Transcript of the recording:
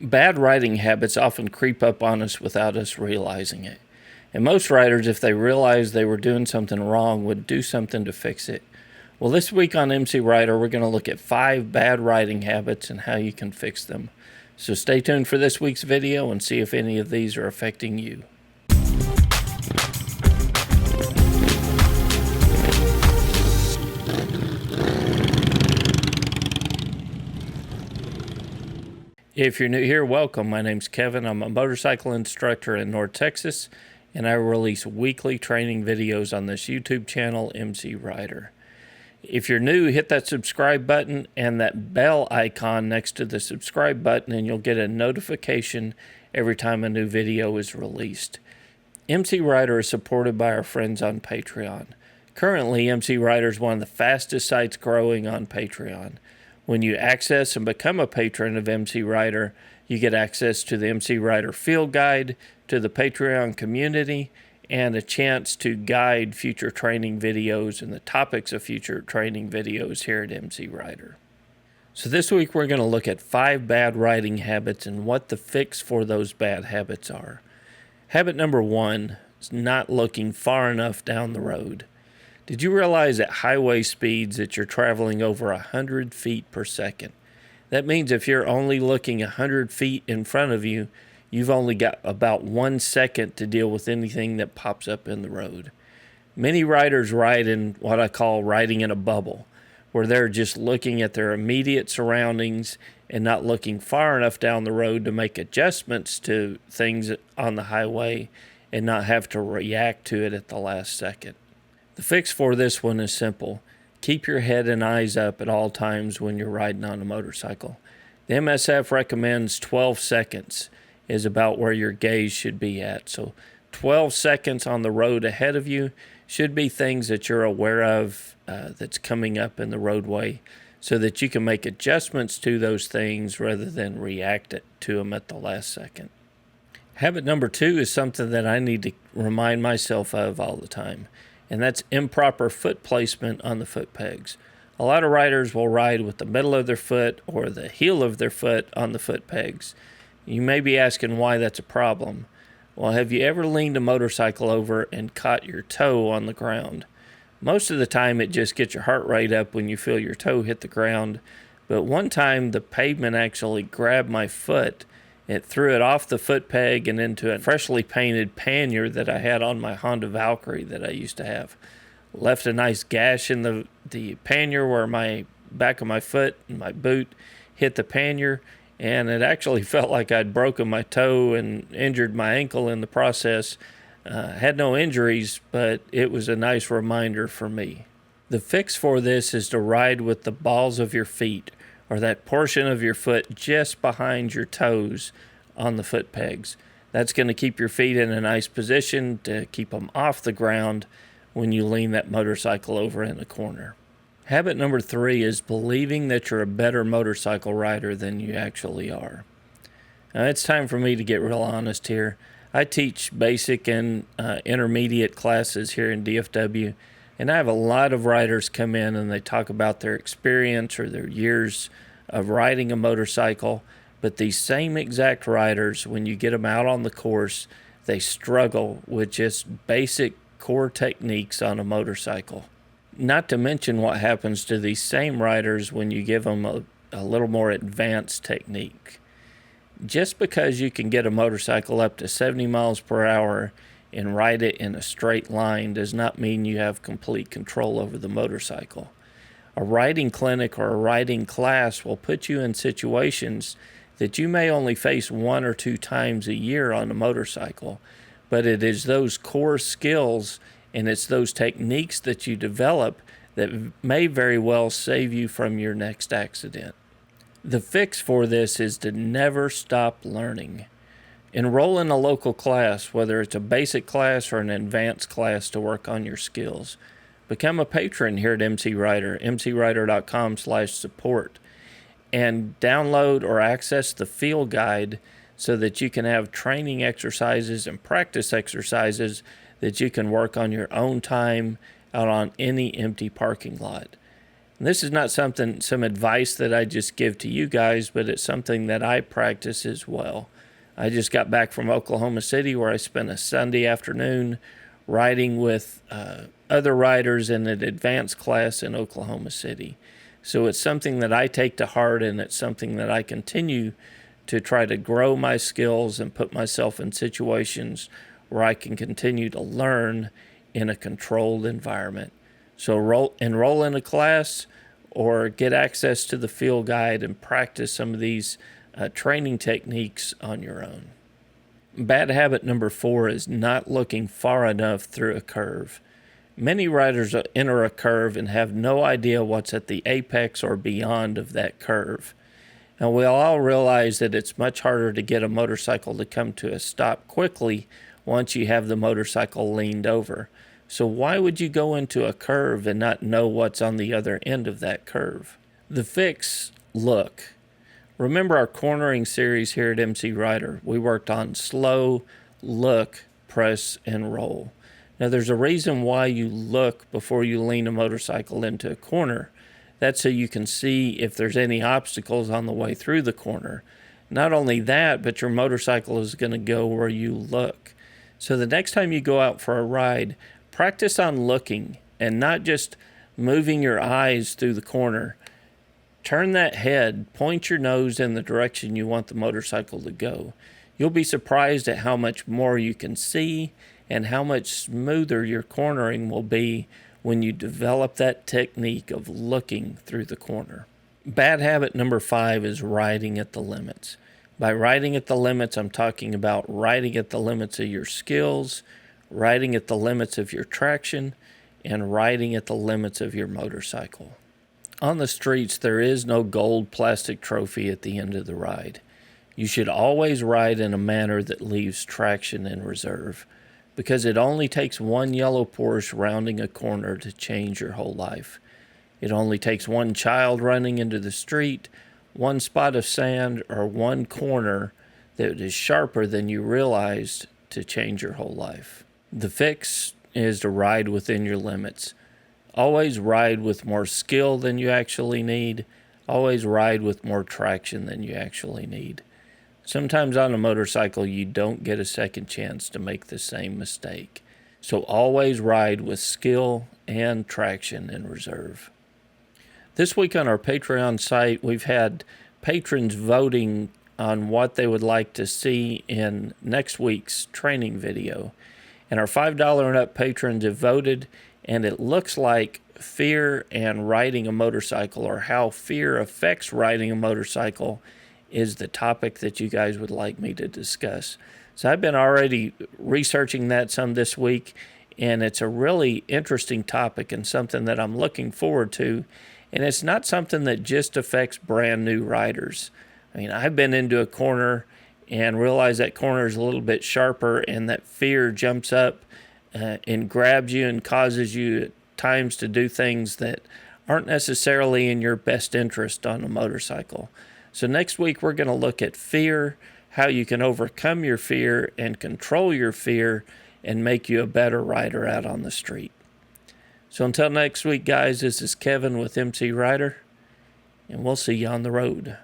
Bad riding habits often creep up on us without us realizing it. And most riders, if they realized they were doing something wrong, would do something to fix it. Well, this week on MCrider, we're going to look at 5 bad riding habits and how you can fix them. So stay tuned for this week's video and see if any of these are affecting you. If you're new here, welcome. My name's Kevin. I'm a motorcycle instructor in North Texas, and I release weekly training videos on this YouTube channel, MCrider. If you're new, hit that subscribe button and that bell icon next to the subscribe button, and you'll get a notification every time a new video is released. MCrider is supported by our friends on Patreon. Currently, MCrider is one of the fastest sites growing on Patreon. When you access and become a patron of MCrider, you get access to the MCrider field guide, to the Patreon community, and a chance to guide future training videos and the topics of future training videos here at MCrider. So this week we're going to look at 5 bad riding habits and what the fix for those bad habits are. Habit number 1 is not looking far enough down the road. Did you realize at highway speeds that you're traveling over 100 feet per second? That means if you're only looking 100 feet in front of you, you've only got about 1 second to deal with anything that pops up in the road. Many riders ride in what I call riding in a bubble, where they're just looking at their immediate surroundings and not looking far enough down the road to make adjustments to things on the highway and not have to react to it at the last second. The fix for this one is simple. Keep your head and eyes up at all times when you're riding on a motorcycle. The MSF recommends 12 seconds is about where your gaze should be at. So 12 seconds on the road ahead of you should be things that you're aware of that's coming up in the roadway so that you can make adjustments to those things rather than react to them at the last second. Habit number 2 is something that I need to remind myself of all the time, and that's improper foot placement on the foot pegs. A lot of riders will ride with the middle of their foot or the heel of their foot on the foot pegs. You may be asking why that's a problem. Well, have you ever leaned a motorcycle over and caught your toe on the ground? Most of the time it just gets your heart rate up when you feel your toe hit the ground, but one time the pavement actually grabbed my foot. It threw it off the foot peg and into a freshly painted pannier that I had on my Honda Valkyrie that I used to have. Left a nice gash in the pannier where my back of my foot and my boot hit the pannier, and it actually felt like I'd broken my toe and injured my ankle in the process. Had no injuries, but it was a nice reminder for me. The fix for this is to ride with the balls of your feet, or that portion of your foot just behind your toes on the foot pegs. That's going to keep your feet in a nice position to keep them off the ground when you lean that motorcycle over in a corner. Habit number 3 is believing that you're a better motorcycle rider than you actually are. Now, it's time for me to get real honest here. I teach basic and intermediate classes here in DFW, and I have a lot of riders come in and they talk about their experience or their years of riding a motorcycle, but these same exact riders, when you get them out on the course, they struggle with just basic core techniques on a motorcycle. Not to mention what happens to these same riders when you give them a little more advanced technique. Just because you can get a motorcycle up to 70 miles per hour and ride it in a straight line does not mean you have complete control over the motorcycle. A riding clinic or a riding class will put you in situations that you may only face 1 or 2 times a year on a motorcycle, but it is those core skills and it's those techniques that you develop that may very well save you from your next accident. The fix for this is to never stop learning. Enroll in a local class, whether it's a basic class or an advanced class, to work on your skills. Become a patron here at MCrider, mcrider.com/support, and download or access the field guide so that you can have training exercises and practice exercises that you can work on your own time out on any empty parking lot. And this is not some advice that I just give to you guys, but it's something that I practice as well. I just got back from Oklahoma City, where I spent a Sunday afternoon riding with other riders in an advanced class in Oklahoma City. So it's something that I take to heart, and it's something that I continue to try to grow my skills and put myself in situations where I can continue to learn in a controlled environment. So enroll in a class or get access to the field guide and practice some of these training techniques on your own. Bad habit number 4 is not looking far enough through a curve. Many riders enter a curve and have no idea what's at the apex or beyond of that curve. Now, we all realize that it's much harder to get a motorcycle to come to a stop quickly once you have the motorcycle leaned over. So why would you go into a curve and not know what's on the other end of that curve? The fix: look. Remember our cornering series here at MCrider. We worked on slow, look, press, and roll. Now, there's a reason why you look before you lean a motorcycle into a corner. That's so you can see if there's any obstacles on the way through the corner. Not only that, but your motorcycle is going to go where you look. So the next time you go out for a ride, practice on looking and not just moving your eyes through the corner. Turn that head, point your nose in the direction you want the motorcycle to go. You'll be surprised at how much more you can see and how much smoother your cornering will be when you develop that technique of looking through the corner. Bad habit number 5 is riding at the limits. By riding at the limits, I'm talking about riding at the limits of your skills, riding at the limits of your traction, and riding at the limits of your motorcycle. On the streets, there is no gold plastic trophy at the end of the ride. You should always ride in a manner that leaves traction in reserve, because it only takes one yellow Porsche rounding a corner to change your whole life. It only takes one child running into the street, one spot of sand, or one corner that is sharper than you realized to change your whole life. The fix is to ride within your limits. Always ride with more skill than you actually need. Always ride with more traction than you actually need. Sometimes on a motorcycle, you don't get a second chance to make the same mistake. So always ride with skill and traction in reserve. This week on our Patreon site, we've had patrons voting on what they would like to see in next week's training video. And our $5 and up patrons have voted, and it looks like fear and riding a motorcycle, or how fear affects riding a motorcycle, is the topic that you guys would like me to discuss. So I've been already researching that some this week, and it's a really interesting topic and something that I'm looking forward to. And it's not something that just affects brand new riders. I mean, I've been into a corner and realized that corner is a little bit sharper, and that fear jumps up and grabs you and causes you at times to do things that aren't necessarily in your best interest on a motorcycle. So next week we're going to look at fear, how you can overcome your fear and control your fear and make you a better rider out on the street. So until next week, guys, this is Kevin with MCrider, and we'll see you on the road.